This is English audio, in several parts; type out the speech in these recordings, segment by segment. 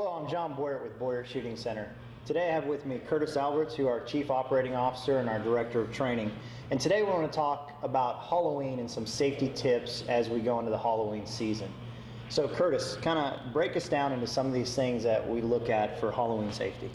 Hello, I'm John Boyert with Boyert Shooting Center. Today I have with me Curtis Alberts, who are Chief Operating Officer and our Director of Training. And today we're going to talk about Halloween and some safety tips as we go into the Halloween season. So Curtis, kind of break us down into some of these things that we look at for Halloween safety.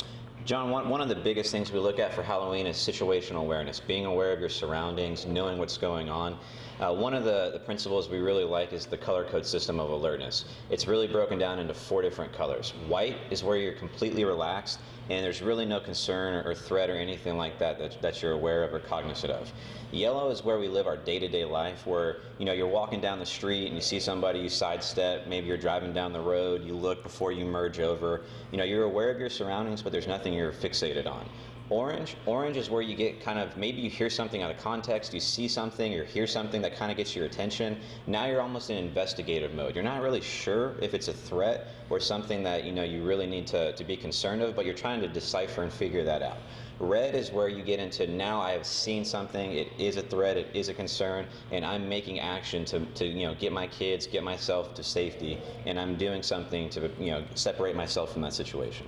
John, one of the biggest things we look at for Halloween is situational awareness, being aware of your surroundings, knowing what's going on. One of the principles we really like is the color code system of alertness. It's really broken down into 4 different colors. White is where you're completely relaxed and there's really no concern or threat or anything like that you're aware of or cognizant of. Yellow is where we live our day-to-day life, where you're walking down the street and you see somebody, you sidestep, maybe you're driving down the road, you look before you merge over. You're aware of your surroundings, but there's nothing you're fixated on. Orange is where you get kind of, maybe you hear something out of context, you see something or hear something that kind of gets your attention. Now you're almost in investigative mode. You're not really sure if it's a threat or something that you really need to be concerned of, but you're trying to decipher and figure that out. Red is where you get into, now I have seen something, it is a threat, it is a concern, and I'm making action to get my kids, get myself to safety, and I'm doing something to separate myself from that situation.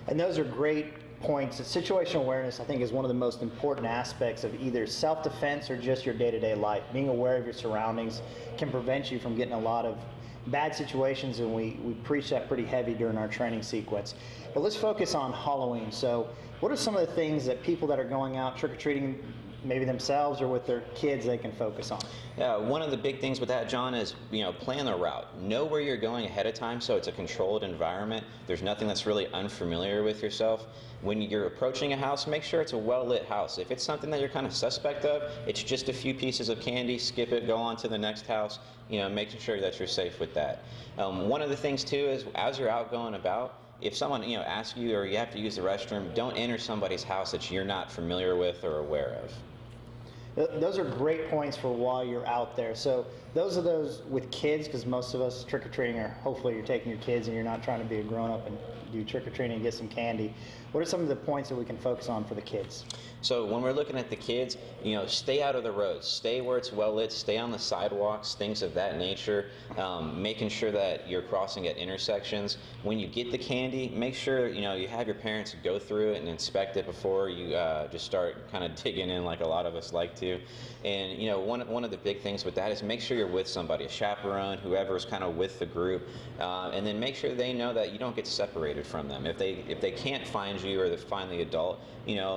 And those are great points. Situational awareness, I think, is one of the most important aspects of either self-defense or just your day-to-day life. Being aware of your surroundings can prevent you from getting a lot of bad situations, and we preach that pretty heavy during our training sequence. But let's focus on Halloween. So what are some of the things that people that are going out trick-or-treating, maybe themselves or with their kids, they can focus on? Yeah, one of the big things with that, John, is plan the route. Know where you're going ahead of time so it's a controlled environment. There's nothing that's really unfamiliar with yourself. When you're approaching a house, make sure it's a well-lit house. If it's something that you're kind of suspect of, it's just a few pieces of candy, skip it, go on to the next house, making sure that you're safe with that. One of the things too is, as you're out going about, if someone asks you or you have to use the restroom, don't enter somebody's house that you're not familiar with or aware of. Those are great points for while you're out there. So those are those with kids, because most of us trick-or-treating are, hopefully you're taking your kids and you're not trying to be a grown-up and do trick-or-treating and get some candy. What are some of the points that we can focus on for the kids? So when we're looking at the kids, stay out of the roads, stay where it's well lit, stay on the sidewalks, things of that nature, making sure that you're crossing at intersections. When you get the candy, make sure you have your parents go through it and inspect it before you just start kind of digging in like a lot of us like to. And one of the big things with that is make sure you're with somebody, a chaperone, whoever's kind of with the group, and then make sure they know that you don't get separated from them. If they can't find you or they find the adult,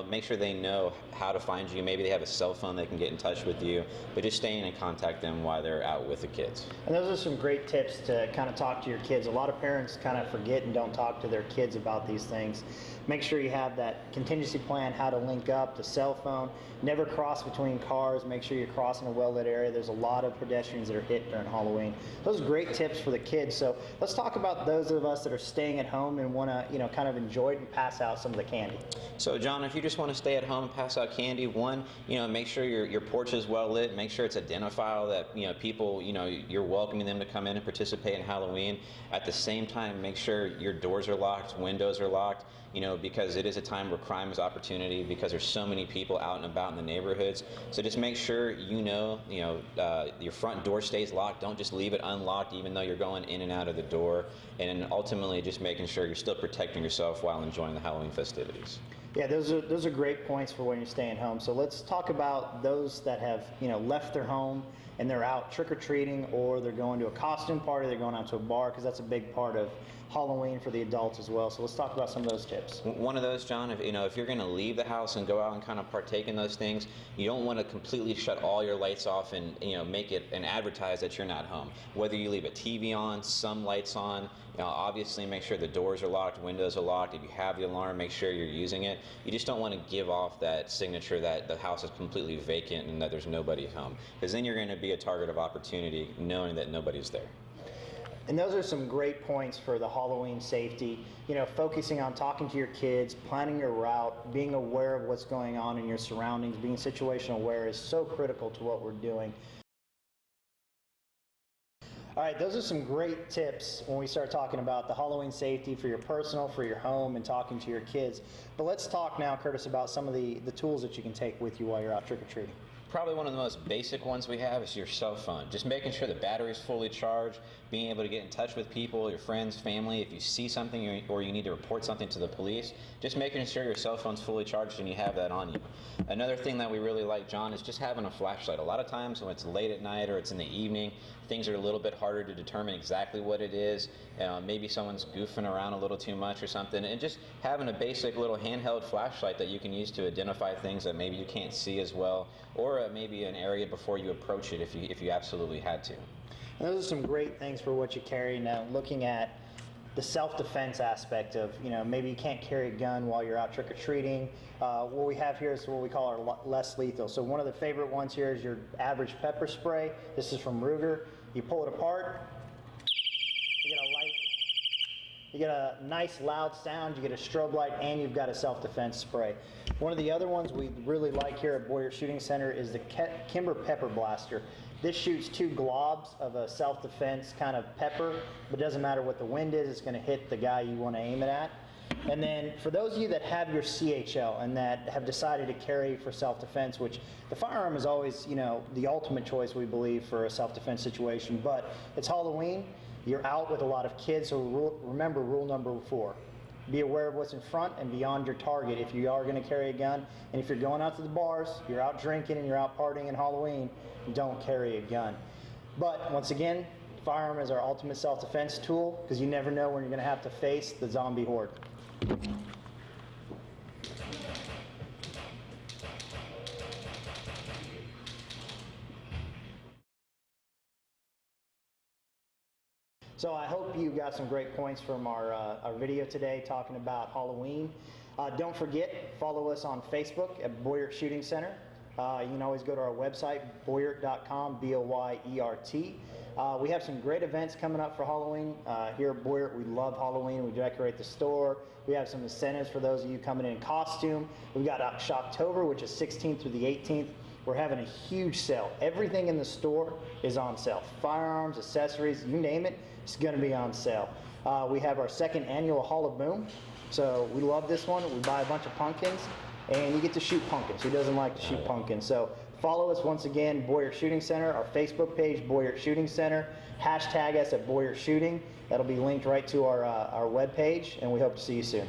make sure they know how to find you. Maybe they have a cell phone, they can get in touch with you, but just staying and contact them while they're out with the kids. And those are some great tips to kind of talk to your kids. A lot of parents kind of forget and don't talk to their kids about these things. Make sure you have that contingency plan, how to link up, the cell phone, never cross between cars, make sure you're crossing a well-lit area. There's a lot of pedestrians that are hit during Halloween. Those are great tips for the kids. So let's talk about those of us that are staying at home and want to kind of enjoy it and pass out some of the candy. So John, if you just want to stay at home and pass out candy, one, make sure your porch is well lit, make sure it's identifiable that people, you're welcoming them to come in and participate in Halloween. At the same time, make sure your doors are locked, windows are locked, because it is a time where crime is opportunity, because there's so many people out and about in the neighborhoods. So just make sure your front door stays locked. Don't just leave it unlocked even though you're going in and out of the door. And ultimately just making sure you're still protecting yourself while enjoying the Halloween festivities. Yeah, those are great points for when you're staying home. So let's talk about those that have left their home and they're out trick-or-treating, or they're going to a costume party, they're going out to a bar, because that's a big part of Halloween for the adults as well. So let's talk about some of those tips. One of those, John, if you're going to leave the house and go out and kind of partake in those things, you don't want to completely shut all your lights off and make it and advertise that you're not home. Whether you leave a TV on, some lights on, obviously make sure the doors are locked, windows are locked. If you have the alarm, make sure you're using it. You just don't want to give off that signature that the house is completely vacant and that there's nobody home, because then you're going to be a target of opportunity knowing that nobody's there. And those are some great points for the Halloween safety. Focusing on talking to your kids, planning your route, being aware of what's going on in your surroundings, being situational aware is so critical to what we're doing. All right, those are some great tips when we start talking about the Halloween safety for your personal, for your home, and talking to your kids. But let's talk now, Curtis, about some of the tools that you can take with you while you're out trick-or-treating. Probably one of the most basic ones we have is your cell phone. Just making sure the battery's fully charged, being able to get in touch with people, your friends, family. If you see something or you need to report something to the police, just making sure your cell phone's fully charged and you have that on you. Another thing that we really like, John, is just having a flashlight. A lot of times when it's late at night or it's in the evening, things are a little bit harder to determine exactly what it is. Maybe someone's goofing around a little too much or something, and just having a basic little handheld flashlight that you can use to identify things that maybe you can't see as well, or maybe an area before you approach it if you absolutely had to. And those are some great things for what you carry. Now, looking at the self-defense aspect of, maybe you can't carry a gun while you're out trick-or-treating. What we have here is what we call our less lethal. So one of the favorite ones here is your average pepper spray. This is from Ruger. You pull it apart, you get a nice loud sound, you get a strobe light, and you've got a self-defense spray. One of the other ones we really like here at Boyert Shooting Center is the Kimber Pepper Blaster. This shoots 2 globs of a self-defense kind of pepper, but it doesn't matter what the wind is, it's going to hit the guy you want to aim it at. And then for those of you that have your CHL and that have decided to carry for self-defense, which the firearm is always, the ultimate choice, we believe, for a self-defense situation, but it's Halloween, you're out with a lot of kids, so remember rule number 4. Be aware of what's in front and beyond your target if you are going to carry a gun. And if you're going out to the bars, you're out drinking and you're out partying in Halloween, don't carry a gun. But once again, firearm is our ultimate self-defense tool, because you never know when you're going to have to face the zombie horde. So I hope you got some great points from our video today talking about Halloween. Don't forget, follow us on Facebook at Boyert Shooting Center. You can always go to our website, boyert.com, B-O-Y-E-R-T. We have some great events coming up for Halloween. Here at Boyert, we love Halloween. We decorate the store. We have some incentives for those of you coming in costume. We've got Shoptober, which is 16th through the 18th. We're having a huge sale. Everything in the store is on sale. Firearms, accessories, you name it, it's going to be on sale. We have our 2nd annual hallo-boom. So we love this one. We buy a bunch of pumpkins, and you get to shoot pumpkins. Who doesn't like to shoot pumpkins? So follow us once again, Boyert Shooting Center, our Facebook page, Boyert Shooting Center. Hashtag us at Boyert Shooting. That'll be linked right to our webpage, and we hope to see you soon.